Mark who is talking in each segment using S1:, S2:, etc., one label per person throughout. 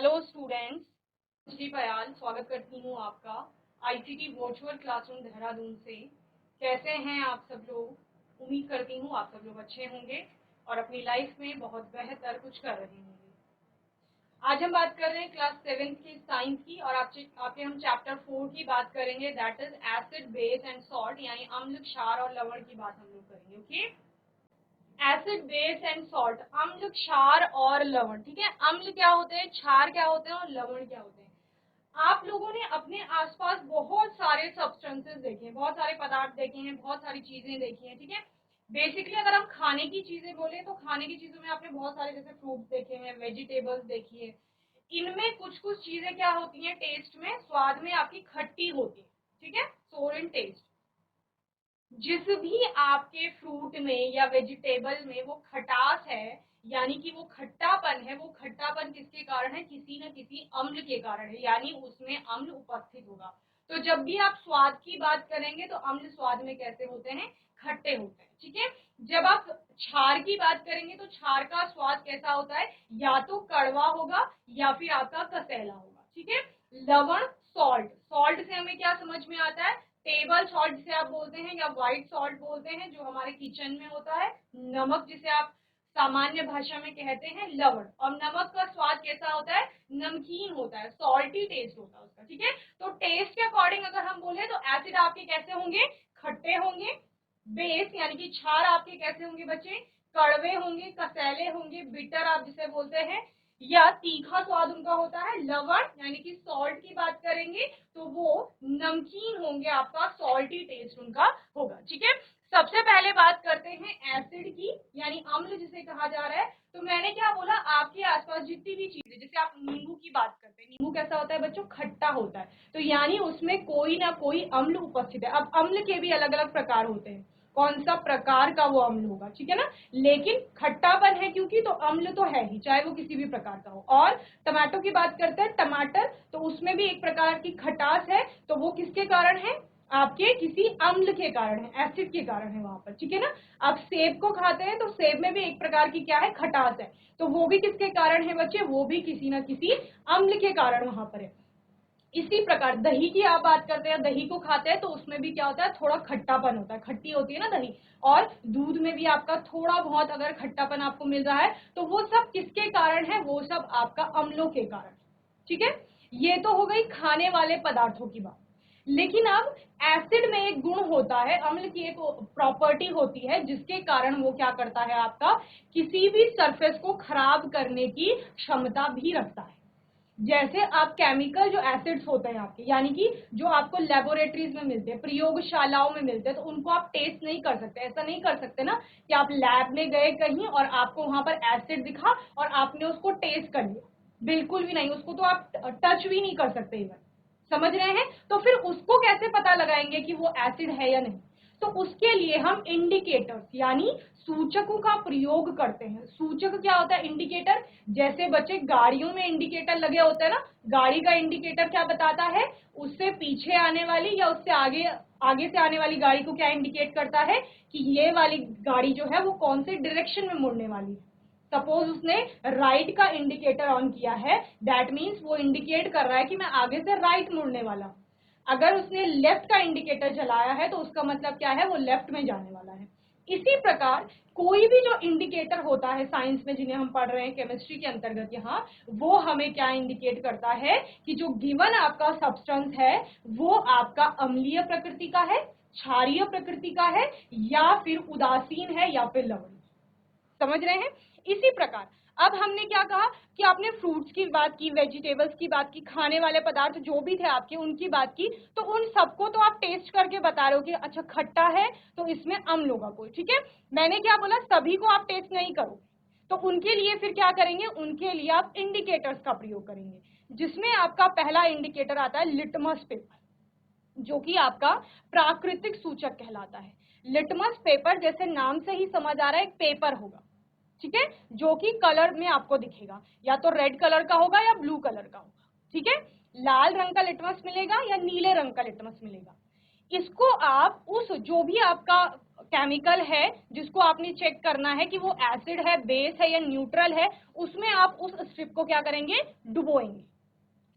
S1: Hello students, Shri पयाल स्वागत करती हूँ आपका आईसीटी वर्चुअल क्लासरूम देहरादून से। कैसे हैं आप सब लोग? उम्मीद करती हूँ आप सब लोग अच्छे होंगे और अपनी लाइफ में बहुत बेहतर कुछ कर रहे होंगे। आज हम बात कर रहे हैं क्लास 7 की साइंस की और आपके हम चैप्टर 4 की बात करेंगे, that is acid base and salt, यानी अम्ल क्षार और लवण की बात हम लोग करेंगे। Okay, acid base and salt, अम्ल क्षार और लवण। ठीक है, अम्ल क्या होते हैं, क्षार क्या होते हैं और लवण क्या होते हैं। आप लोगों ने अपने आसपास बहुत सारे सब्सटेंसेस देखे हैं, बहुत सारे पदार्थ देखे हैं, बहुत सारी चीजें देखी हैं। ठीक है, बेसिकली अगर हम खाने की चीजें बोले तो खाने की चीजों में आपने बहुत सारे जैसे फ्रूट्स देखे हैं, वेजिटेबल्स देखी है। इनमें कुछ कुछ चीजें क्या होती हैं, टेस्ट में, स्वाद में आपकी खट्टी होती है। ठीक है, सोर इन टेस्ट। जिस भी आपके फ्रूट में या वेजिटेबल में वो खटास है, यानी कि वो खट्टापन है, वो खट्टापन किसके कारण है, किसी न किसी अम्ल के कारण है, यानी उसमें अम्ल उपस्थित होगा। तो जब भी आप स्वाद की बात करेंगे तो अम्ल स्वाद में कैसे होते हैं, खट्टे होते हैं। ठीक है, जब आप क्षार की बात करेंगे तो क्षार का स्वाद कैसा होता है, या तो कड़वा होगा या फिर आपका कसैला होगा। ठीक है, लवण, सॉल्ट, सॉल्ट से हमें क्या समझ में आता है, टेबल सॉल्ट जिसे आप बोलते हैं या व्हाइट सॉल्ट बोलते हैं, जो हमारे किचन में होता है। नमक जिसे आप सामान्य भाषा में कहते हैं लवण। और नमक का स्वाद कैसा होता है, नमकीन होता है, सॉल्टी टेस्ट होता है उसका। ठीक है, तो टेस्ट के अकॉर्डिंग अगर हम बोले तो एसिड आपके कैसे होंगे, खट्टे होंगे। बेस यानी कि क्षार आपके कैसे होंगे बच्चे, कड़वे होंगे, कसैले होंगे, बिटर आप जिसे बोलते हैं, या तीखा स्वाद उनका होता है। लवण यानी कि सॉल्ट की बात करेंगे तो वो नमकीन होंगे, आपका सॉल्टी टेस्ट उनका होगा। ठीक है, सबसे पहले बात करते हैं एसिड की, यानी अम्ल जिसे कहा जा रहा है। तो मैंने क्या बोला, आपके आसपास जितनी भी चीजें, जैसे आप नींबू की बात करते हैं, नींबू कैसा होता है बच्चों, खट्टा होता है, तो यानी उसमें कोई ना कोई अम्ल उपस्थित है। अब अम्ल के भी अलग अलग प्रकार होते हैं, कौन सा प्रकार का वो अम्ल होगा, ठीक है ना, लेकिन खट्टापन है क्योंकि, तो अम्ल तो है ही, चाहे वो किसी भी प्रकार का हो। और टमाटो की बात करते हैं, टमाटर, तो उसमें भी एक प्रकार की खटास है, तो वो किसके कारण है, आपके किसी अम्ल के कारण है, एसिड के कारण है वहां पर। ठीक है ना, आप सेब को खाते हैं तो सेब में भी एक प्रकार की क्या है, खटास है, तो वो भी किसके कारण है बच्चे, वो भी किसी ना किसी अम्ल के कारण वहां पर है। इसी प्रकार दही की आप बात करते हैं, दही को खाते हैं तो उसमें भी क्या होता है, थोड़ा खट्टापन होता है, खट्टी होती है ना दही। और दूध में भी आपका थोड़ा बहुत अगर खट्टापन आपको मिल रहा है तो वो सब किसके कारण है, वो सब आपका अम्लों के कारण। ठीक है, ये तो हो गई खाने वाले पदार्थों की बात। लेकिन अब एसिड में एक गुण होता है, अम्ल की एक प्रॉपर्टी होती है जिसके कारण वो क्या करता है, आपका किसी भी सरफेस को खराब करने की क्षमता भी रखता है। जैसे आप केमिकल जो एसिड्स होते हैं आपके, यानी कि जो आपको लेबोरेटरीज में मिलते हैं, प्रयोगशालाओं में मिलते हैं, तो उनको आप टेस्ट नहीं कर सकते। ऐसा नहीं कर सकते ना कि आप लैब में गए कहीं और आपको वहां पर एसिड दिखा और आपने उसको टेस्ट कर लिया, बिल्कुल भी नहीं, उसको तो आप टच भी नहीं कर सकते इवन। समझ रहे हैं, तो फिर उसको कैसे पता लगाएंगे कि वो एसिड है या नहीं, तो उसके लिए हम इंडिकेटर्स यानी सूचकों का प्रयोग करते हैं। सूचक क्या होता है, इंडिकेटर। जैसे बच्चे गाड़ियों में इंडिकेटर लगे होते हैं ना, गाड़ी का इंडिकेटर क्या बताता है, उससे पीछे आने वाली या उससे आगे आगे से आने वाली गाड़ी को क्या इंडिकेट करता है कि ये वाली गाड़ी जो है वो कौन से डायरेक्शन में मुड़ने वाली है। सपोज उसने राइट का इंडिकेटर ऑन किया है, दैट मीन्स वो इंडिकेट कर रहा है कि मैं आगे से राइट मुड़ने वाला हूं। अगर उसने लेफ्ट का इंडिकेटर जलाया है तो उसका मतलब क्या है, वो लेफ्ट में जाने वाला है। इसी प्रकार कोई भी जो इंडिकेटर होता है साइंस में, जिन्हें हम पढ़ रहे हैं केमिस्ट्री के अंतर्गत यहाँ, वो हमें क्या इंडिकेट करता है कि जो गिवन आपका सब्सटेंस है वो आपका अम्लीय प्रकृति का है, क्षारीय प्रकृति का है, या फिर उदासीन है, या फिर लवणीय। समझ रहे हैं, इसी प्रकार अब हमने क्या कहा कि आपने फ्रूट्स की बात की, वेजिटेबल्स की बात की, खाने वाले पदार्थ जो भी थे आपके उनकी बात की, तो उन सबको तो आप टेस्ट करके बता रहे हो कि अच्छा खट्टा है तो इसमें अम्ल होगा कोई। ठीक है, मैंने क्या बोला, सभी को आप टेस्ट नहीं करो, तो उनके लिए फिर क्या करेंगे, उनके लिए आप इंडिकेटर्स का प्रयोग करेंगे, जिसमें आपका पहला इंडिकेटर आता है लिटमस पेपर, जो कि आपका प्राकृतिक सूचक कहलाता है। लिटमस पेपर जैसे नाम से ही समझ आ रहा है, एक पेपर होगा, ठीक है, जो कि कलर में आपको दिखेगा, या तो रेड कलर का होगा या ब्लू कलर का होगा। ठीक है, लाल रंग का लिटमस मिलेगा या नीले रंग का लिटमस मिलेगा। इसको आप उस जो भी आपका केमिकल है जिसको आपने चेक करना है कि वो एसिड है, बेस है या न्यूट्रल है, उसमें आप उस स्ट्रिप को क्या करेंगे, डुबोएंगे।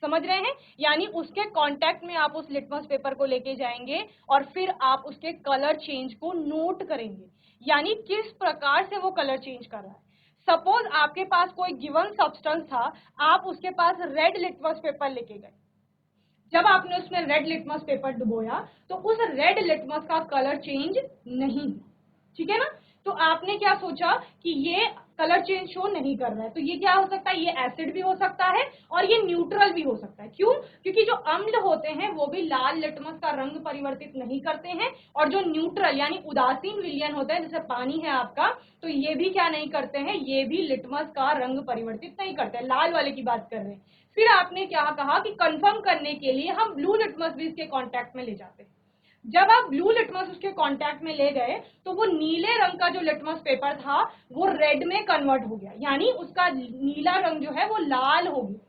S1: समझ रहे हैं? यानी उसके कांटेक्ट में आप उस लिटमस पेपर को लेके जाएंगे और फिर आप उसके कलर चेंज को नोट करेंगे, यानी किस प्रकार से वो कलर चेंज कर रहा है। सपोज आपके पास कोई गिवन सब्सटेंस था, आप उसके पास रेड लिटमस पेपर लेके गए, जब आपने उसमें रेड लिटमस पेपर डुबोया तो उस रेड लिटमस का कलर चेंज नहीं, ठीक है ना। तो आपने क्या सोचा कि ये कलर चेंज शो नहीं कर रहा है, तो ये क्या हो सकता है, ये एसिड भी हो सकता है और ये न्यूट्रल भी हो सकता है। क्यों? क्योंकि जो अम्ल होते हैं वो भी लाल लिटमस का रंग परिवर्तित नहीं करते हैं, और जो न्यूट्रल यानी उदासीन विलयन होते हैं जैसे पानी है आपका, तो ये भी क्या नहीं करते हैं, ये भी लिटमस का रंग परिवर्तित नहीं करते हैं। लाल वाले की बात कर रहे हैं। फिर आपने क्या कहा कि कंफर्म करने के लिए हम ब्लू लिटमस भी इसके कांटेक्ट में ले जाते हैं। जब आप ब्लू लिटमस उसके कांटेक्ट में ले गए तो वो नीले रंग का जो लिटमस पेपर था वो रेड में कन्वर्ट हो गया, यानी उसका नीला रंग जो है वो लाल हो गया।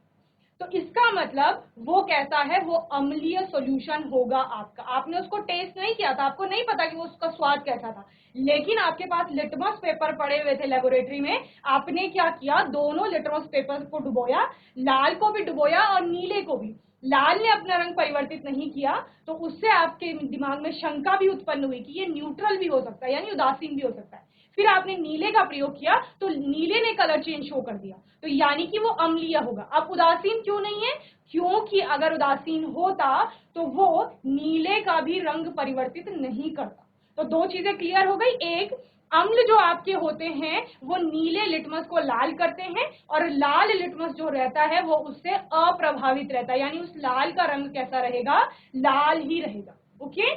S1: तो इसका मतलब वो कैसा है, वो अम्लीय सॉल्यूशन होगा आपका। आपने उसको टेस्ट नहीं किया था, आपको नहीं पता कि वो उसका स्वाद कैसा था, लेकिन आपके पास लिटमस पेपर पड़े हुए थे लेबोरेटरी में। आपने क्या किया, दोनों लिटमस पेपर को डुबोया, लाल को भी डुबोया और नीले को भी। लाल ने अपना रंग परिवर्तित नहीं किया, तो उससे आपके दिमाग में शंका भी उत्पन्न हुई कि ये न्यूट्रल भी हो सकता है यानी उदासीन भी हो सकता है। फिर आपने नीले का प्रयोग किया तो नीले ने कलर चेंज शो कर दिया, तो यानी कि वो अम्लीय होगा। अब उदासीन क्यों नहीं है, क्योंकि अगर उदासीन होता तो वो नीले का भी रंग परिवर्तित नहीं करता। तो दो चीजें क्लियर हो गई। एक, अम्ल जो आपके होते हैं वो नीले लिटमस को लाल करते हैं, और लाल लिटमस जो रहता है वो उससे अप्रभावित रहता है, यानी उस लाल का रंग कैसा रहेगा, लाल ही रहेगा। ओके।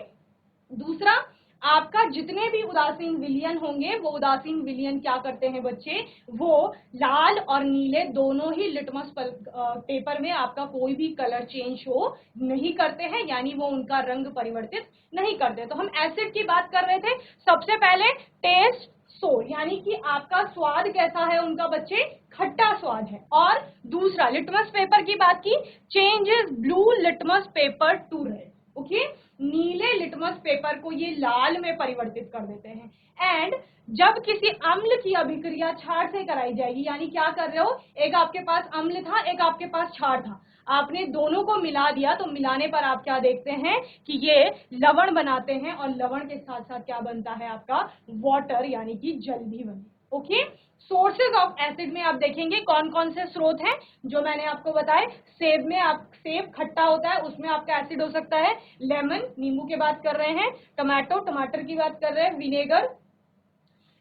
S1: दूसरा, आपका जितने भी उदासीन विलयन होंगे वो उदासीन विलयन क्या करते हैं बच्चे, वो लाल और नीले दोनों ही लिटमस पेपर में आपका कोई भी कलर चेंज हो नहीं करते हैं, यानी वो उनका रंग परिवर्तित नहीं करते। तो हम एसिड की बात कर रहे थे। सबसे पहले टेस्ट सोर, यानी कि आपका स्वाद कैसा है उनका बच्चे, खट्टा स्वाद है। और दूसरा, लिटमस पेपर की बात की, changes blue litmus paper two red. Okay, नीले लिटमस पेपर को ये लाल में परिवर्तित कर देते हैं। एंड जब किसी अम्ल की अभिक्रिया क्षार से कराई जाएगी, यानी क्या कर रहे हो, एक आपके पास अम्ल था, एक आपके पास क्षार था, आपने दोनों को मिला दिया, तो मिलाने पर आप क्या देखते हैं कि ये लवण बनाते हैं, और लवण के साथ साथ क्या बनता है आपका, वाटर यानी कि जल भी बने। ओके। सोर्सेज ऑफ एसिड में आप देखेंगे कौन कौन से स्रोत हैं जो मैंने आपको बताए। सेब में आप, सेब खट्टा होता है, उसमें आपका एसिड हो सकता है। लेमन, नींबू की बात कर रहे हैं। टमाटो, टमाटर की बात कर रहे हैं। विनेगर,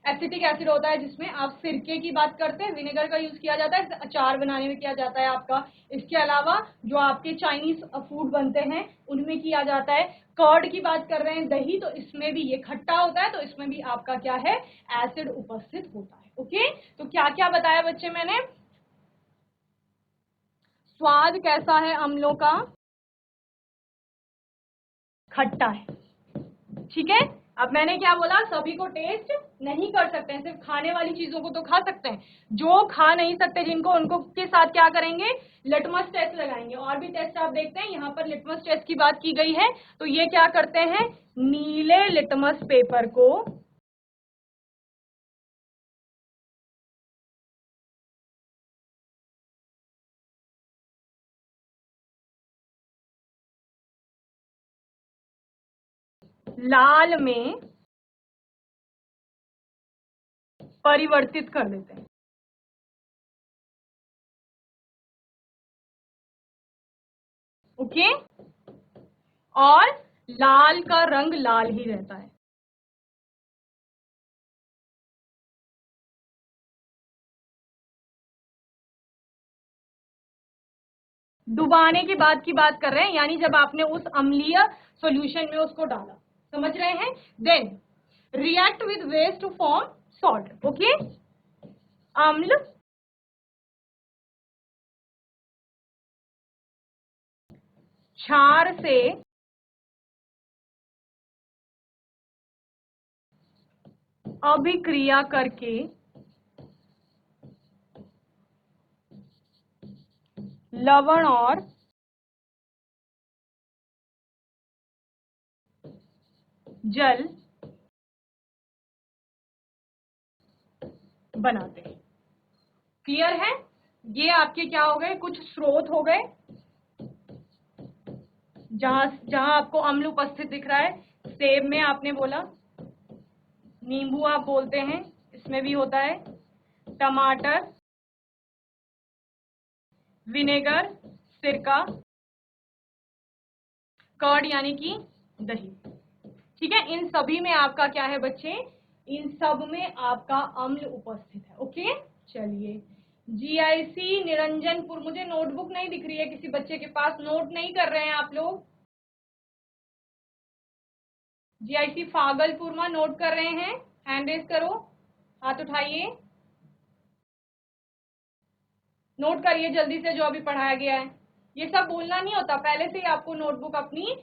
S1: एसिटिक एसिड होता है जिसमें आप सिरके की बात करते हैं, विनेगर का यूज किया जाता है, अचार बनाने में किया जाता है आपका। इसके अलावा जो आपके चाइनीज फूड बनते हैं उनमें किया जाता है। कर्ड की बात कर रहे हैं, दही, तो इसमें भी ये खट्टा होता है, तो इसमें भी आपका क्या है, एसिड उपस्थित होता है। ओके, तो क्या क्या बताया बच्चे मैंने, स्वाद कैसा है अम्लों का, खट्टा है, ठीक है। अब मैंने क्या बोला, सभी को टेस्ट नहीं कर सकते हैं, सिर्फ खाने वाली चीजों को तो खा सकते हैं। जो खा नहीं सकते जिनको, उनको के साथ क्या करेंगे, लिटमस टेस्ट लगाएंगे। और भी टेस्ट आप देखते हैं, यहाँ पर लिटमस टेस्ट की बात की गई है। तो ये क्या करते हैं, नीले लिटमस पेपर को लाल में परिवर्तित कर देते हैं। ओके, और लाल का रंग लाल ही रहता है। डुबाने के बाद की बात कर रहे हैं, यानी जब आपने उस अम्लीय सॉल्यूशन में उसको डाला, समझ रहे हैं। Then react with waste to form salt. Okay, अम्ल क्षार से अभिक्रिया करके लवण और जल बनाते हैं। क्लियर है? ये आपके क्या हो गए, कुछ स्रोत हो गए जहां आपको अम्ल उपस्थित दिख रहा है। सेब में आपने बोला, नींबू आप बोलते हैं, इसमें भी होता है। टमाटर, विनेगर, सिरका, कर्ड यानी कि दही। ठीक है, इन सभी में आपका क्या है बच्चे, इन सब में आपका अम्ल उपस्थित है। ओके, चलिए। जीआईसी निरंजनपुर, मुझे नोटबुक नहीं दिख रही है, किसी बच्चे के पास नोट नहीं कर रहे हैं आप लोग? जीआईसी फागलपुर में नोट कर रहे हैं? हैंड रेज करो, हाथ उठाइए, नोट करिए जल्दी से जो अभी पढ़ाया गया है। ये सब बोलना नहीं होता, पहले से ही आपको नोटबुक अपनी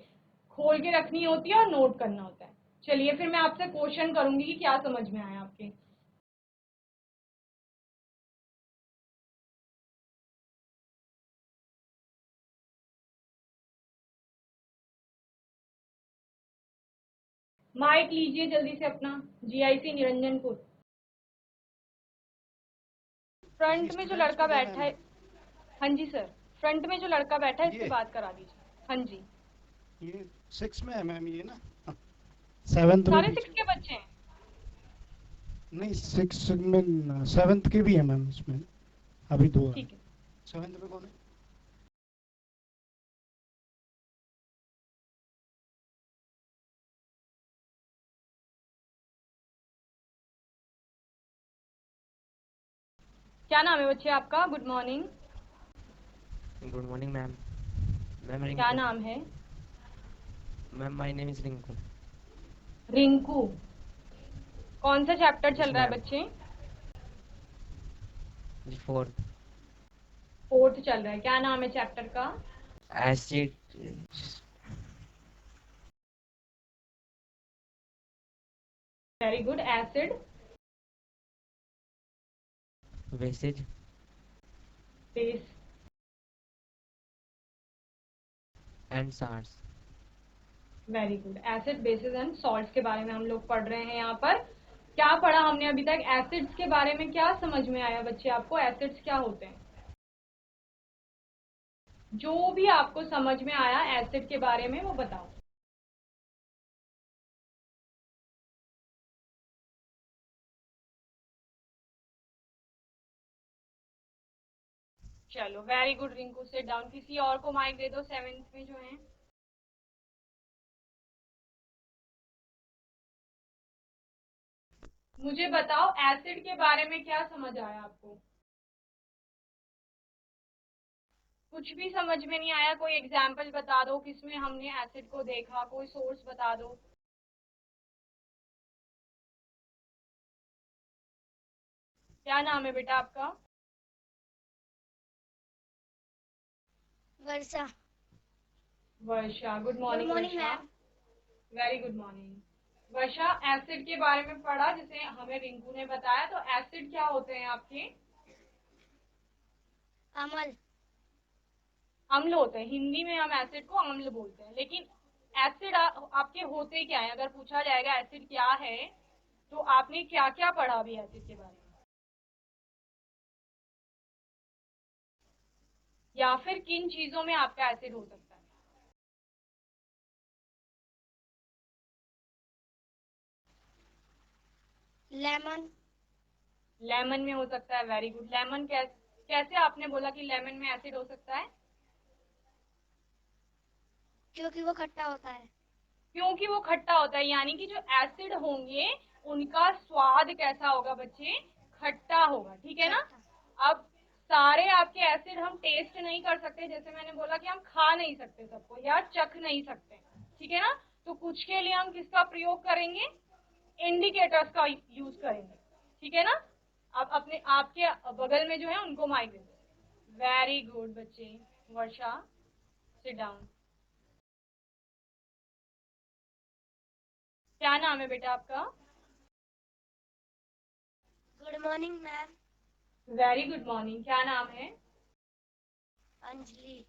S1: खोल के रखनी होती है और नोट करना होता है। चलिए, फिर मैं आपसे क्वेश्चन करूंगी कि क्या समझ में आया आपके। माइक लीजिए जल्दी से अपना। जीआईसी निरंजनपुर, फ्रंट में जो लड़का बैठा है, हाँ जी सर, फ्रंट में जो लड़का बैठा है इससे बात करा दीजिए। हाँ जी,
S2: ये 6 में है मैम, ये ना 7th में
S1: सारे
S2: भी
S1: 6 के बच्चे हैं?
S2: नहीं, 6 में 7th के भी है मैम, इसमें अभी 2 है।
S1: ठीक है,
S2: 7th में कौन है?
S1: क्या नाम है बच्चे आपका? Good morning.
S3: Good morning ma'am. Ma'am
S1: क्या
S3: रिंकू।
S1: नाम है?
S3: Ma'am my name is Rinku.
S1: Rinku. कौन सा चैप्टर
S3: यस
S1: चल रहा है
S3: मैम।
S1: बच्चे?
S3: जी 4th।
S1: 4th चल रहा है। क्या नाम है चैप्टर का?
S3: Acid,
S1: very good. Acid,
S3: bases
S1: base
S3: and salts.
S1: Very good. Acid, basis and salts के बारे में हम लोग पढ़ रहे हैं। यहाँ पर क्या पढ़ा हमने अभी तक? एसिड्स के बारे में क्या समझ में आया बच्चे आपको? एसिड्स क्या होते हैं? जो भी आपको समझ में आया एसिड के बारे में वो बताओ। चलो, very good Rinku, sit down. किसी और को माइक दे दो 7th में जो है। मुझे बताओ एसिड के बारे में क्या समझ आया आपको? कुछ भी समझ में नहीं आया? कोई एग्जाम्पल बता दो किसमें हमने एसिड को देखा, कोई सोर्स बता दो। क्या नाम है बेटा आपका?
S4: वर्षा।
S1: वर्षा। गुड मॉर्निंग
S4: मॉर्निंग
S1: वर्षा।
S4: मैम।
S1: वेरी गुड मॉर्निंग वर्षा। एसिड के बारे में पढ़ा जिसे हमें रिंकू ने बताया। तो एसिड क्या होते हैं आपके?
S4: अमल।
S1: अम्ल होते हैं। हिंदी में हम एसिड को अम्ल बोलते हैं, लेकिन एसिड आपके होते क्या है? अगर पूछा जाएगा एसिड क्या है, तो आपने क्या क्या पढ़ा अभी एसिड के बारे में? या फिर किन चीजों में आपका एसिड हो सकता है?
S4: लेमन।
S1: लेमन में हो सकता है। Very good. लेमन कैसे आपने बोला कि लेमन में एसिड हो सकता है?
S4: क्योंकि वो खट्टा होता है।
S1: क्योंकि वो खट्टा होता है, यानी कि जो एसिड होंगे उनका स्वाद कैसा होगा बच्चे? खट्टा होगा। ठीक है ना?
S4: खट्टा।
S1: अब सारे आपके एसिड हम टेस्ट नहीं कर सकते, जैसे मैंने बोला कि हम खा नहीं सकते सबको या चख नहीं सकते। ठीक है ना? तो कुछ के लिए हम किसका प्रयोग करेंगे? इंडिकेटर्स का यूज करेंगे। ठीक है ना? अब अपने आपके बगल में जो है उनको माइक दे दो। वेरी गुड बच्चे। वर्षा, सिट डाउन। क्या नाम है बेटा आपका?
S4: Good morning ma'am.
S1: Very good morning. क्या नाम है?
S4: अंजलि।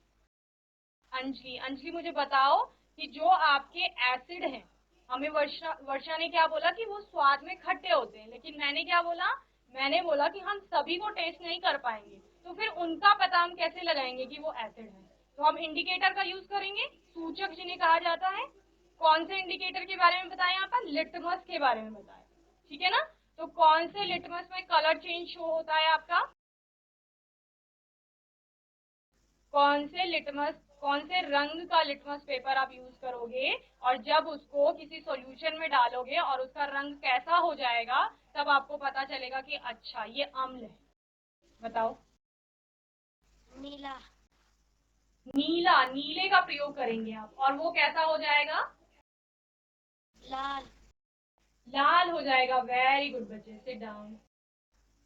S1: अंजलि। अंजलि, मुझे बताओ कि जो आपके एसिड हैं, हमें वर्षा ने क्या बोला कि वो स्वाद में खट्टे होते हैं, लेकिन मैंने क्या बोला, मैंने बोला कि हम सभी को टेस्ट नहीं कर पाएंगे, तो फिर उनका पता हम कैसे लगाएंगे कि वो एसिड है। तो हम इंडिकेटर का यूज करेंगे, सूचक जिन्हें कहा जाता है। कौन से इंडिकेटर के बारे में बताया यहाँ पर, लिटमस के बारे में बताया, ठीक है ना। तो कौन से लिटमस में कलर चेंज शो होता है आपका, कौन से रंग का लिटमस पेपर आप यूज करोगे, और जब उसको किसी सॉल्यूशन में डालोगे और उसका रंग कैसा हो जाएगा, तब आपको पता चलेगा कि अच्छा ये अम्ल है। बताओ।
S4: नीला।
S1: नीला, नीले का प्रयोग करेंगे आप, और वो कैसा हो जाएगा,
S4: लाल।
S1: लाल हो जाएगा। वेरी गुड बच्चे, सिट डाउन।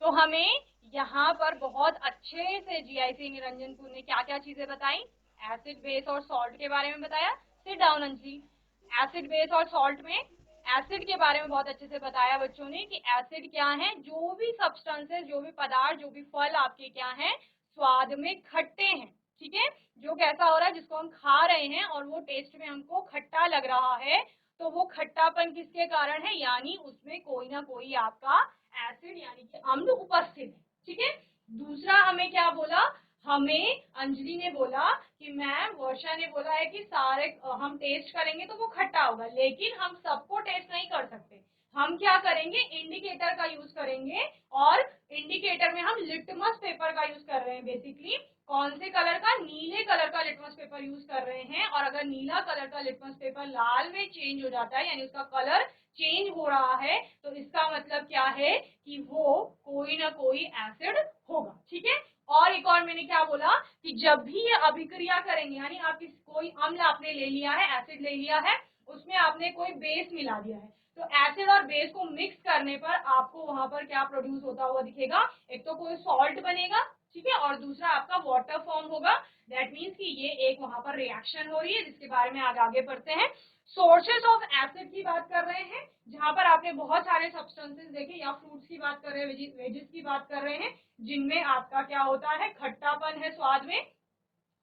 S1: तो हमें यहाँ पर बहुत अच्छे से जीआईसी निरंजनपुर ने क्या क्या चीजें बताई, एसिड बेस और सॉल्ट के बारे में बताया। Sit down Anjali. Acid base और सॉल्ट में एसिड के बारे में बहुत अच्छे से बताया बच्चों ने कि एसिड क्या है, जो भी सब्सटेंसेस, जो भी पदार्थ, जो भी फल आपके क्या हैं, स्वाद में खट्टे हैं, ठीक है। जो कैसा हो रहा है, जिसको हम खा रहे हैं और वो टेस्ट में हमको खट्टा लग रहा है, तो वो खट्टापन किसके कारण है, यानी उसमें कोई ना कोई आपका एसिड यानी कि अम्ल उपस्थित है, ठीक है। दूसरा हमें क्या बोला, हमें अंजलि ने बोला कि मैम वर्षा ने बोला है कि सारे हम टेस्ट करेंगे तो वो खट्टा होगा, लेकिन हम सबको टेस्ट नहीं कर सकते। हम क्या करेंगे, इंडिकेटर का यूज करेंगे, और इंडिकेटर में हम लिटमस पेपर का यूज कर रहे हैं। बेसिकली कौन से कलर का, नीले कलर का लिटमस पेपर यूज कर रहे हैं, और अगर नीला कलर का लिटमस पेपर लाल में चेंज हो जाता है, यानी उसका कलर चेंज हो रहा है, तो इसका मतलब क्या है कि वो कोई ना कोई एसिड होगा, ठीक है। और एक और मैंने क्या बोला कि जब भी ये अभिक्रिया करेंगे, यानी आप कोई अम्ल आपने ले लिया है, एसिड ले लिया है, उसमें आपने कोई बेस मिला दिया है, तो एसिड और बेस को मिक्स करने पर आपको वहां पर क्या प्रोड्यूस होता हुआ दिखेगा, एक तो कोई सॉल्ट बनेगा, ठीक है, और दूसरा आपका वाटर फॉर्म होगा। दैट मीन्स कि ये एक वहां पर रिएक्शन हो रही है, जिसके बारे में आगे पढ़ते हैं। सोर्सेज ऑफ एसिड की बात कर रहे हैं, जहां पर आपने बहुत सारे सब्सटेंसेस देखे, या फ्रूट्स की बात कर रहे हैं, वेजिस की बात कर रहे हैं, जिनमें आपका क्या होता है, खट्टापन है स्वाद में,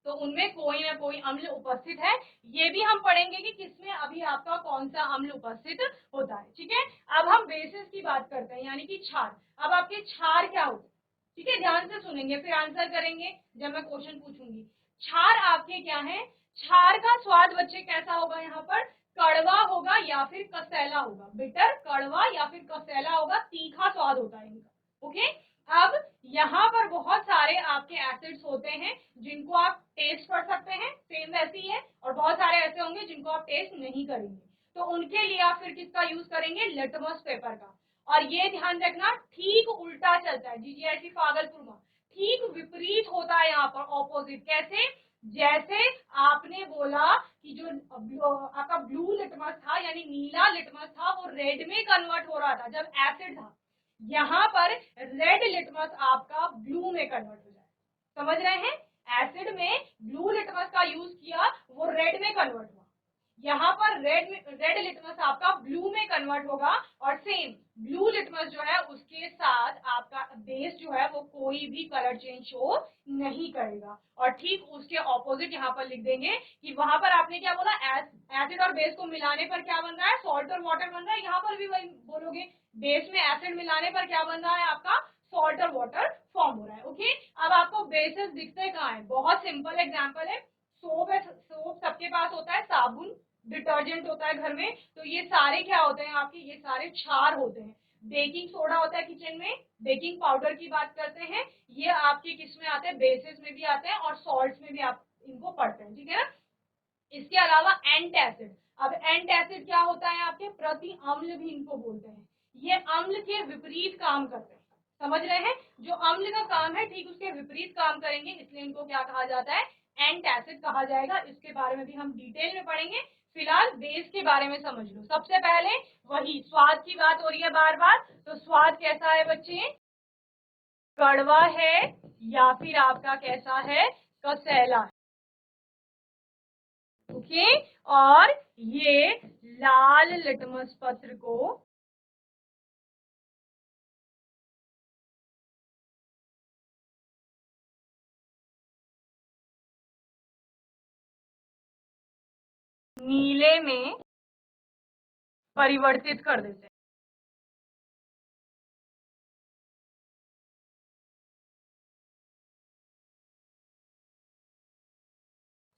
S1: तो उनमें कोई ना कोई अम्ल उपस्थित है। ये भी हम पढ़ेंगे कि किसमें अभी आपका कौन सा अम्ल उपस्थित होता है, ठीक है। अब हम बेसिस की बात करते हैं, यानी कि क्षार। अब आपके क्षार क्या होते हैं, ठीक है, ध्यान से सुनेंगे फिर आंसर करेंगे जब मैं क्वेश्चन पूछूंगी। क्षार आपके क्या है, क्षार का स्वाद बच्चे कैसा होगा, यहाँ पर कड़वा होगा या फिर कसैला होगा, बिटर, कड़वा या फिर कसैला होगा, तीखा स्वाद होता है इनका, ओके। अब यहाँ पर बहुत सारे आपके एसिड्स होते हैं जिनको आप टेस्ट कर सकते हैं, सेम वैसी ही है, और बहुत सारे ऐसे होंगे जिनको आप टेस्ट नहीं करेंगे, तो उनके लिए आप फिर किसका यूज करेंगे, लिटमस पेपर का। और ये ध्यान रखना, ठीक उल्टा चलता है, जीजीआईसी पागलपुर में ठीक विपरीत होता है, यहाँ पर ऑपोजिट। कैसे, जैसे आपने बोला कि जो आपका ब्लू लिटमस था, यानी नीला लिटमस था, वो रेड में कन्वर्ट हो रहा था जब एसिड था, यहाँ पर रेड लिटमस आपका ब्लू में कन्वर्ट हो जाए, समझ रहे हैं। एसिड में ब्लू लिटमस का यूज किया, वो रेड में कन्वर्ट हुआ, यहाँ पर रेड लिटमस आपका ब्लू में कन्वर्ट होगा, और सेम ब्लू लिटमस जो है उसके साथ आपका बेस जो है वो कोई भी कलर चेंज शो नहीं करेगा। और ठीक उसके ऑपोजिट यहाँ पर लिख देंगे कि वहां पर आपने क्या बोला, एसिड और बेस को मिलाने पर क्या बन रहा है, सॉल्ट और वाटर बन रहा है, यहाँ पर भी वही बोलोगे, बेस में एसिड मिलाने पर क्या बन रहा है आपका, सॉल्ट और वाटर फॉर्म हो रहा है, ओके। अब आपको बेसिस दिखते कहाँ है, बहुत सिंपल एग्जांपल है, सोप है, सोप सबके पास होता है, साबुन, डिटर्जेंट होता है घर में, तो ये सारे क्या होते हैं आपके, ये सारे क्षार होते हैं। बेकिंग सोडा होता है किचन में, बेकिंग पाउडर की बात करते हैं, ये आपके किस में आते हैं, बेसिस में भी आते हैं, और सॉल्ट्स में भी आप इनको पढ़ते हैं, ठीक है ना। इसके अलावा एंटासिड। अब एंटासिड क्या होता है, आपके प्रति अम्ल भी इनको बोलते हैं, ये अम्ल के विपरीत काम करते हैं, समझ रहे हैं, जो अम्ल का काम है ठीक उसके विपरीत काम करेंगे, इसलिए इनको क्या कहा जाता है, एंटासिड कहा जाएगा। इसके बारे में भी हम डिटेल में पढ़ेंगे, फिलहाल बेस के बारे में समझ लो। सबसे पहले वही स्वाद की बात हो रही है बार बार, तो स्वाद कैसा है बच्चे, कड़वा है या फिर आपका कैसा है, कसैला है, ओके। और ये लाल लिटमस पत्र को नीले में परिवर्तित कर देते हैं।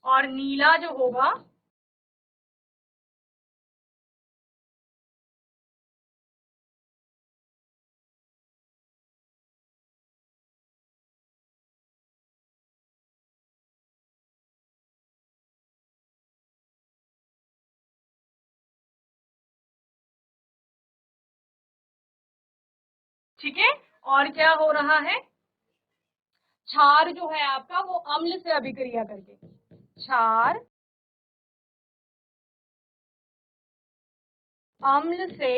S1: और नीला जो होगा ठीक है। और क्या हो रहा है, क्षार जो है आपका वो अम्ल से अभिक्रिया करके, क्षार अम्ल से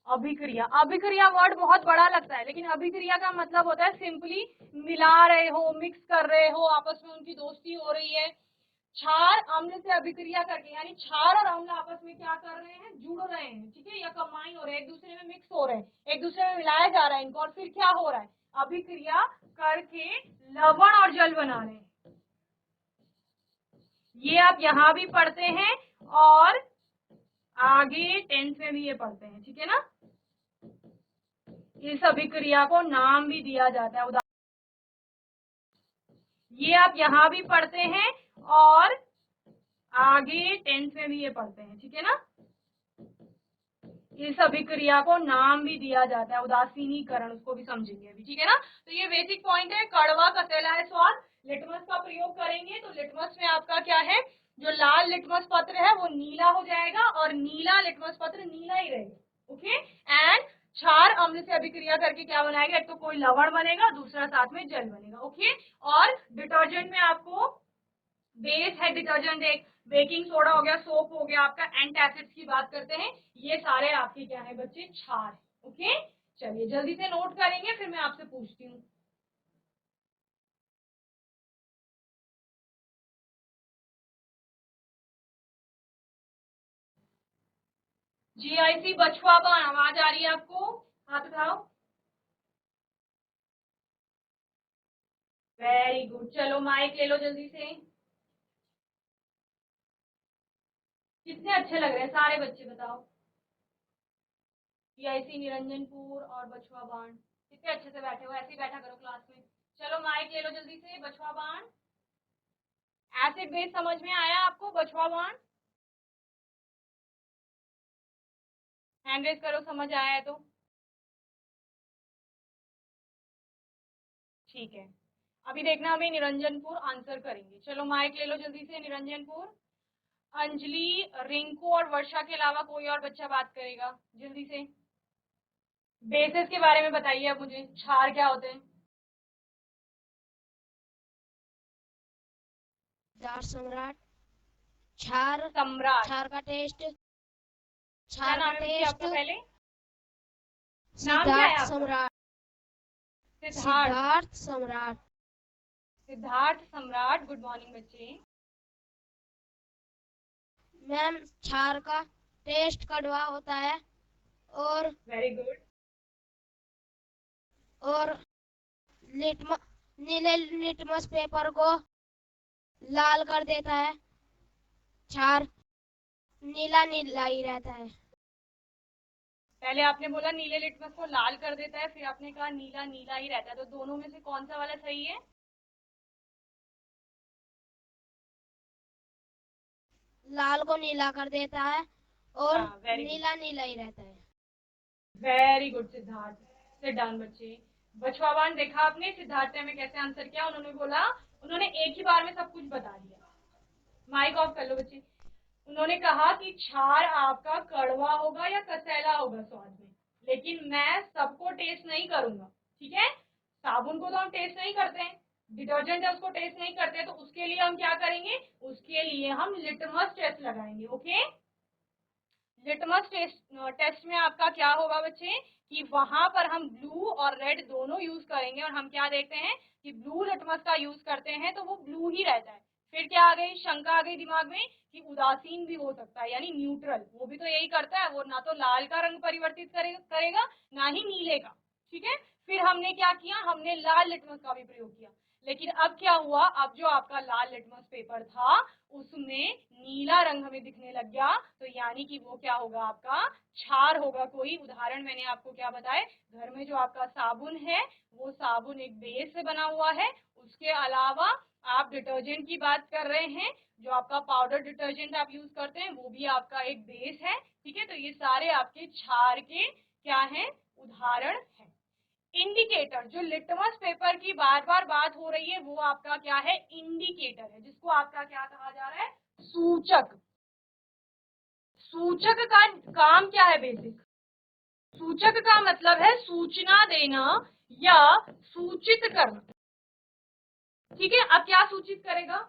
S1: अभिक्रिया, अभिक्रिया वर्ड बहुत बड़ा लगता है, लेकिन अभिक्रिया का मतलब होता है सिंपली मिला रहे हो, मिक्स कर रहे हो, आपस में उनकी दोस्ती हो रही है। क्षार अम्ल से अभिक्रिया करके, यानी क्षार और अम्ल आपस में क्या कर रहे हैं, जुड़ रहे हैं, ठीक है, या कंबाइन हो रहे हैं, एक दूसरे में मिक्स हो रहे हैं, एक दूसरे में मिलाया जा रहा है इनको, और फिर क्या हो रहा है, अभिक्रिया करके लवण और जल बना रहे हैं। ये आप यहाँ भी पढ़ते हैं और आगे 10th में भी ये पढ़ते हैं, ठीक है ना। इस अभिक्रिया को नाम भी दिया जाता है, ये आप यहाँ भी पढ़ते हैं और आगे 10th में भी ये पढ़ते हैं, ठीक है ना। इस अभिक्रिया को नाम भी दिया जाता है, उदासीनीकरण, उसको भी समझेंगे अभी, ठीक है ना। तो ये बेसिक पॉइंट है, कड़वा कसेला है स्वाद। लिटमस का प्रयोग करेंगे तो लिटमस में आपका क्या है, जो लाल लिटमस पत्र है वो नीला हो जाएगा और नीला लिटमस पत्र नीला ही रहेगा। ओके, एंड क्षार अम्ल से अभिक्रिया करके क्या बनाएगा, एक तो कोई लवण बनेगा, दूसरा साथ में जल बनेगा। ओके, और डिटर्जेंट में आपको बेस है डिटर्जेंट, एक बेकिंग सोडा हो गया, सोप हो गया, आपका एंटासिड्स की बात करते हैं, ये सारे आपके क्या है बच्चे, क्षार। ओके, चलिए जल्दी से नोट करेंगे, फिर मैं आपसे पूछती हूँ। GIC बछुआ बाण, आवाज आ रही है आपको, हाथ उठाओ। वेरी गुड, चलो माइक ले लो जल्दी से। कितने अच्छे लग रहे हैं सारे बच्चे, बताओ। GIC निरंजनपुर और बछुआ बाण, कितने अच्छे से बैठे हो, ऐसे ही बैठा करो क्लास में। चलो माइक ले लो जल्दी से, बछुआ बाण, एसिड बेस समझ में आया आपको, बछुआ बाण, हैंड रेज करो समझ आया है तो। ठीक है, अभी देखना हमें निरंजनपुर आंसर करेंगे। चलो माइक ले लो जल्दी से, निरंजनपुर। अंजलि, रिंकू और वर्षा के अलावा कोई और बच्चा बात करेगा, जल्दी से। बेसिस के बारे में बताइए अब मुझे, क्षार क्या होते हैं।
S4: सिद्धार्थ सम्राट। क्षार,
S1: सम्राट,
S4: क्षार का टेस्ट,
S1: क्या
S4: क्षार
S1: नाम
S4: का
S1: है बच्चे
S4: टेस्ट,
S1: आपका पहले, नाम क्या है
S4: सिद्धार्थ
S1: आपका।
S4: सम्राट।
S1: सिद्धार्थ,
S4: सिद्धार्थ सम्राट।
S1: सिद्धार्थ सम्राट, गुड मॉर्निंग बच्चे।
S4: मैम, क्षार का टेस्ट कड़वा होता है और
S1: वेरी गुड,
S4: और नीले लिटमस पेपर को लाल कर देता है। क्षार नीला नीला ही रहता है।
S1: पहले आपने बोला नीले लिटमस को लाल कर देता है, फिर आपने कहा नीला नीला ही रहता है, तो दोनों में से कौन सा वाला सही है।
S4: लाल को नीला कर देता है और
S1: हाँ, वेरी गुड,
S4: नीला नीला ही रहता है।
S1: Very good Siddharth, sit down बच्चे। बछुआ बाण देखा आपने, सिद्धार्थ ने हमें कैसे आंसर किया, उन्होंने बोला, उन्होंने एक ही बार में सब कुछ बता दिया। माइक ऑफ कर लो बच्चे। उन्होंने कहा कि क्षार आपका कड़वा होगा या कसेला होगा स्वाद में, लेकिन मैं सबको टेस्ट नहीं करूंगा, ठीक है। साबुन को तो हम टेस्ट नहीं करते हैं, डिटर्जेंट है उसको टेस्ट नहीं करते, तो उसके लिए हम क्या करेंगे, उसके लिए हम लिटमस टेस्ट लगाएंगे। ओके, लिटमस टेस्ट में आपका क्या होगा बच्चे, कि वहां पर हम ब्लू और रेड दोनों यूज करेंगे, और हम क्या देखते हैं कि ब्लू लिटमस का यूज करते हैं तो वो ब्लू ही रहता है। फिर क्या आ गई, शंका आ गई दिमाग में कि उदासीन भी हो सकता है, यानी न्यूट्रल, वो भी तो यही करता है, वो ना तो लाल का रंग परिवर्तित करेगा ना ही नीले का, ठीक है। फिर हमने क्या किया, हमने लाल लिटमस का भी प्रयोग किया, लेकिन अब क्या हुआ, अब जो आपका लाल लिटमस पेपर था उसमें नीला रंग हमें दिखने लग गया, तो यानी कि वो क्या होगा, आपका क्षार होगा। कोई उदाहरण मैंने आपको क्या बताए, घर में जो आपका साबुन है वो साबुन एक बेस से बना हुआ है, उसके अलावा आप डिटर्जेंट की बात कर रहे हैं, जो आपका पाउडर डिटर्जेंट आप यूज करते हैं वो भी आपका एक बेस है, ठीक है। तो ये सारे आपके क्षार के क्या हैं, उदाहरण है। इंडिकेटर, जो लिटमस पेपर की बार बार बात हो रही है वो आपका क्या है, इंडिकेटर है, जिसको आपका क्या कहा जा रहा है, सूचक। सूचक का काम क्या है, बेसिक सूचक का मतलब है सूचना देना या सूचित करना, ठीक है। अब क्या सूचित करेगा,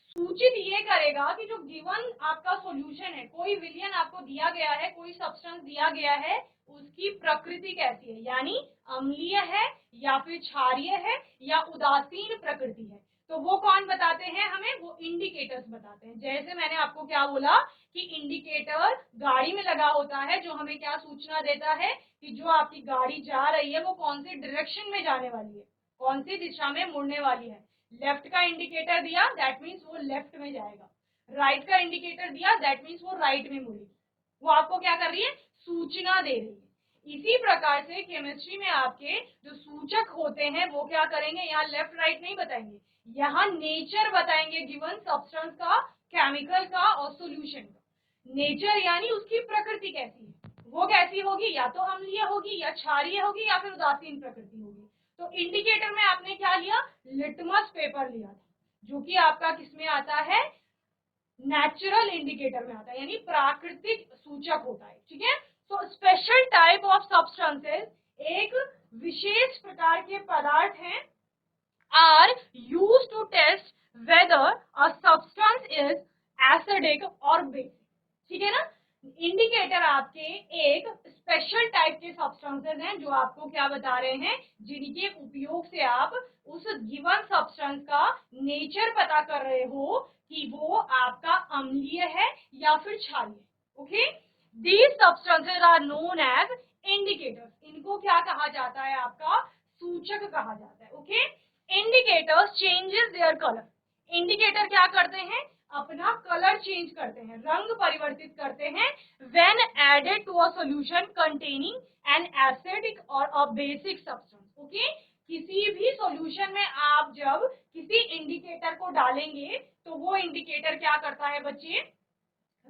S1: सूचित ये करेगा कि जो गिवन आपका सॉल्यूशन है, कोई विलयन आपको दिया गया है, कोई सब्सटेंस दिया गया है, उसकी प्रकृति कैसी है, यानी अम्लीय है या फिर क्षारीय है या उदासीन प्रकृति है। तो वो कौन बताते हैं हमें, वो इंडिकेटर्स बताते हैं। जैसे मैंने आपको क्या बोला कि इंडिकेटर गाड़ी में लगा होता है, जो हमें क्या सूचना देता है कि जो आपकी गाड़ी जा रही है वो कौन सी डायरेक्शन में जाने वाली है, कौन सी दिशा में मुड़ने वाली है। लेफ्ट का इंडिकेटर दिया, दैट मीन्स वो लेफ्ट में जाएगा। राइट का इंडिकेटर दिया, दैट मीन्स वो राइट में मुड़ेगी। वो आपको क्या कर रही है, सूचना दे रही है। इसी प्रकार से केमिस्ट्री में आपके जो सूचक होते हैं वो क्या करेंगे, यहाँ लेफ्ट राइट नहीं बताएंगे, यहाँ नेचर बताएंगे गिवन सब्सटेंस का, केमिकल का और सॉल्यूशन का। नेचर यानी उसकी प्रकृति कैसी है, वो कैसी होगी, या तो अम्लीय होगी या क्षारीय होगी या फिर उदासीन प्रकृति होगी। तो इंडिकेटर में आपने क्या लिया, लिटमस पेपर लिया था, जो कि आपका किसमें आता है, नेचुरल इंडिकेटर में आता है, यानी प्राकृतिक सूचक होता है, ठीक है। तो स्पेशल टाइप ऑफ सब्सटेंसेस, एक विशेष प्रकार के पदार्थ हैं, are used to test whether a substance is acidic और बेसिक, ठीक है ना। इंडिकेटर आपके एक स्पेशल टाइप के सब्सटेंसेस हैं जो आपको क्या बता रहे हैं, जिनके उपयोग से आप उस गिवन सब्सटेंस का नेचर पता कर रहे हो कि वो आपका अम्लीय है या फिर क्षारीय। Okay, these substances are known as indicators, इनको क्या कहा जाता है, आपका सूचक कहा जाता है। Okay, indicators changes their colour, indicator क्या करते हैं, अपना कलर चेंज करते हैं, रंग परिवर्तित करते हैं, when added to a solution containing an acidic और अ बेसिक सब्सटेंस। ओके, किसी भी सॉल्यूशन में आप जब किसी इंडिकेटर को डालेंगे तो वो इंडिकेटर क्या करता है बच्चे,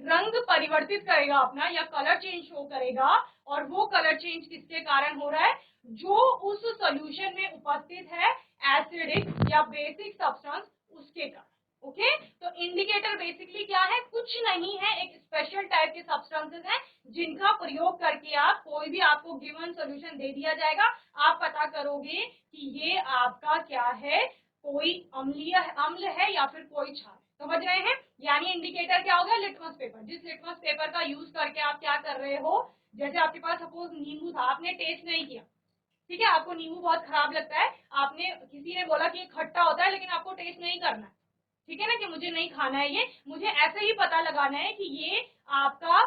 S1: रंग परिवर्तित करेगा अपना, या कलर चेंज शो करेगा। और वो कलर चेंज किसके कारण हो रहा है, जो उस सॉल्यूशन में उपस्थित है एसिडिक या बेसिक सब्सटेंस, उसके कारण। ओके, तो इंडिकेटर बेसिकली क्या है, कुछ नहीं है, एक स्पेशल टाइप के सब्सटेंसेस हैं जिनका प्रयोग करके आप कोई भी आपको गिवन सॉल्यूशन दे दिया जाएगा, आप पता करोगे कि ये आपका क्या है, कोई अम्ल है या फिर कोई क्षार। समझ रहे हैं, यानी इंडिकेटर क्या हो गया, लिटमस पेपर। जिस लिटमस पेपर का यूज करके आप क्या कर रहे हो, जैसे आपके पास सपोज नींबू था, आपने टेस्ट नहीं किया, ठीक है, आपको नींबू बहुत खराब लगता है, आपने किसी ने बोला कि ये खट्टा होता है लेकिन आपको टेस्ट नहीं करना है, ठीक है ना, कि मुझे नहीं खाना है, ये मुझे ऐसे ही पता लगाना है कि ये आपका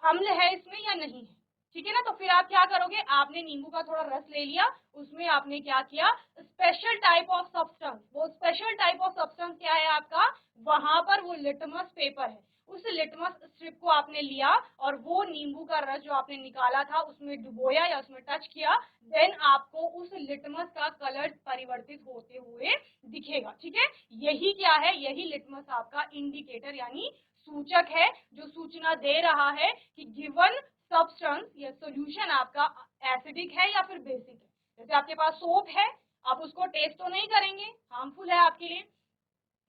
S1: अम्ल है इसमें या नहीं है, ठीक है ना। तो फिर आप क्या करोगे, आपने नींबू का थोड़ा रस ले लिया, उसमें आपने क्या किया, स्पेशल टाइप ऑफ सब्सटेंस, वो स्पेशल टाइप ऑफ सब्सटेंस क्या है आपका, वहां पर वो लिटमस पेपर है, उस लिटमस स्ट्रिप को आपने लिया और वो नींबू का रस जो आपने निकाला था उसमें डुबोया या उसमें टच किया, देन आपको उस लिटमस का कलर परिवर्तित होते हुए दिखेगा, ठीक है। यही क्या है, यही लिटमस आपका इंडिकेटर यानी सूचक है, जो सूचना दे रहा है कि गिवन सब्सटेंस या सॉल्यूशन आपका एसिडिक है या फिर बेसिक है। जैसे आपके पास सोप है, आप उसको टेस्ट तो नहीं करेंगे, हार्मफुल है आपके लिए,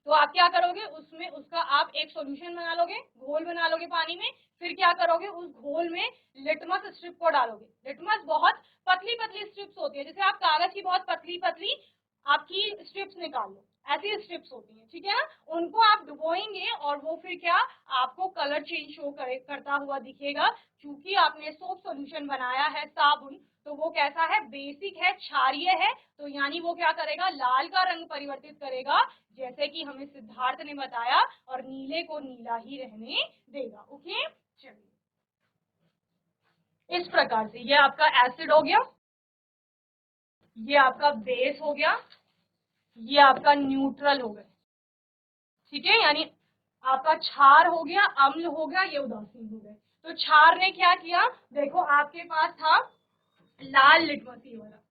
S1: तो आप क्या करोगे, उसमें उसका आप एक सॉल्यूशन बना लोगे, घोल बना लोगे पानी में, फिर क्या करोगे, उस घोल में लिटमस स्ट्रिप को डालोगे। लिटमस बहुत पतली पतली स्ट्रिप्स होती है, जैसे आप कागज की बहुत पतली पतली आपकी स्ट्रिप्स निकाल लो, ऐसी स्ट्रिप्स होती हैं, ठीक है ना, उनको आप डुबोएंगे और वो फिर क्या आपको कलर चेंज शो करता हुआ दिखेगा। क्योंकि आपने सोप सॉल्यूशन बनाया है साबुन, तो वो कैसा है, बेसिक है, क्षारीय है, तो यानी वो क्या करेगा, लाल का रंग परिवर्तित करेगा, जैसे कि हमें सिद्धार्थ ने बताया, और नीले को नीला ही रहने देगा। ओके, चलिए, इस प्रकार से ये आपका एसिड हो गया, ये आपका बेस हो गया, ये आपका न्यूट्रल हो गए, ठीक है, यानी आपका क्षार हो गया, अम्ल हो गया, ये उदासीन हो गए। तो क्षार ने क्या किया, देखो आपके पास था लाल लिटमस वाला,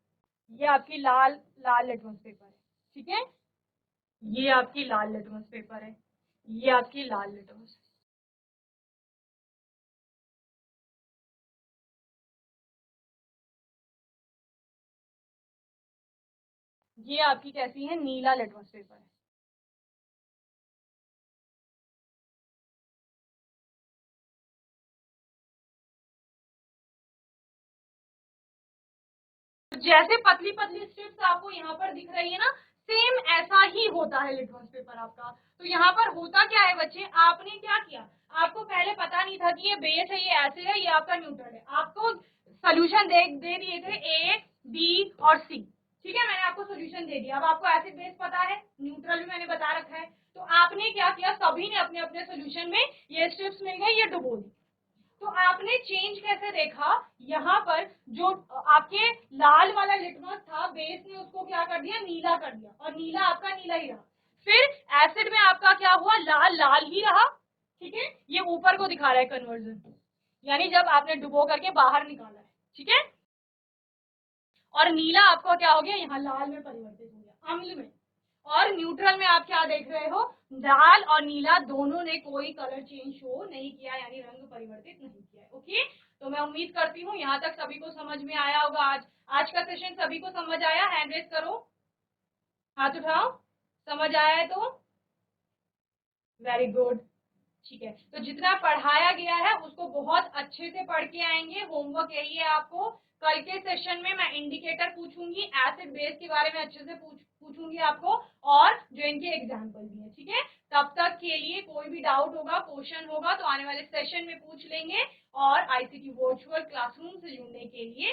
S1: ये आपकी लाल लिटमस पेपर है, ठीक है, ये आपकी लाल लिटमस पेपर है, ये आपकी लाल लिटमस, ये आपकी कैसी है, नीला लिटमस पेपर है। जैसे पतली पतली स्ट्रिप्स आपको यहाँ पर दिख रही है ना, सेम ऐसा ही होता है लिटमस पेपर आपका। तो यहाँ पर होता क्या है बच्चे, आपने क्या किया, आपको पहले पता नहीं था कि ये बेस है, ये एसिड है, ये आपका न्यूट्रल है। आपको सोल्यूशन दे दिए थे ए, बी और सी, ठीक है, मैंने आपको सोल्यूशन दे दिया। अब आपको एसिड बेस पता है, न्यूट्रल भी मैंने बता रखा है। तो आपने क्या किया, सभी ने अपने अपने सोल्यूशन में ये स्ट्रिप्स मिल गई, ये डुबो दी। तो आपने चेंज कैसे देखा, यहाँ पर जो आपके लाल वाला लिटमस था, बेस ने उसको क्या कर दिया, नीला कर दिया, और नीला आपका नीला ही रहा। फिर एसिड में आपका क्या हुआ, लाल लाल ही रहा, ठीक है, ये ऊपर को दिखा रहा है कन्वर्जन, यानी जब आपने डुबो करके बाहर निकाला है, ठीक है, और नीला आपका क्या हो गया, यहाँ लाल में परिवर्तित हो गया, अम्ल में। और न्यूट्रल में आप क्या देख रहे हो, लाल और नीला दोनों ने कोई कलर चेंज शो नहीं किया, यानी रंग परिवर्तित नहीं किया। ओके, तो मैं उम्मीद करती हूँ यहाँ तक सभी को समझ में आया होगा। आज का सेशन सभी को समझ आया, हैंड रेज करो, हाथ उठाओ, समझ आया है तो वेरी गुड, ठीक है। तो जितना पढ़ाया गया है उसको बहुत अच्छे से पढ़ के आएंगे। होमवर्क यही है आपको, कल के सेशन में मैं इंडिकेटर पूछूंगी, एसिड बेस के बारे में अच्छे से पूछूंगी आपको, और जो इनके एग्जाम्पल भी है, ठीक है। तब तक के लिए कोई भी डाउट होगा, क्वेश्चन होगा तो आने वाले सेशन में पूछ लेंगे। और आईसीटी वर्चुअल क्लासरूम से जुड़ने के लिए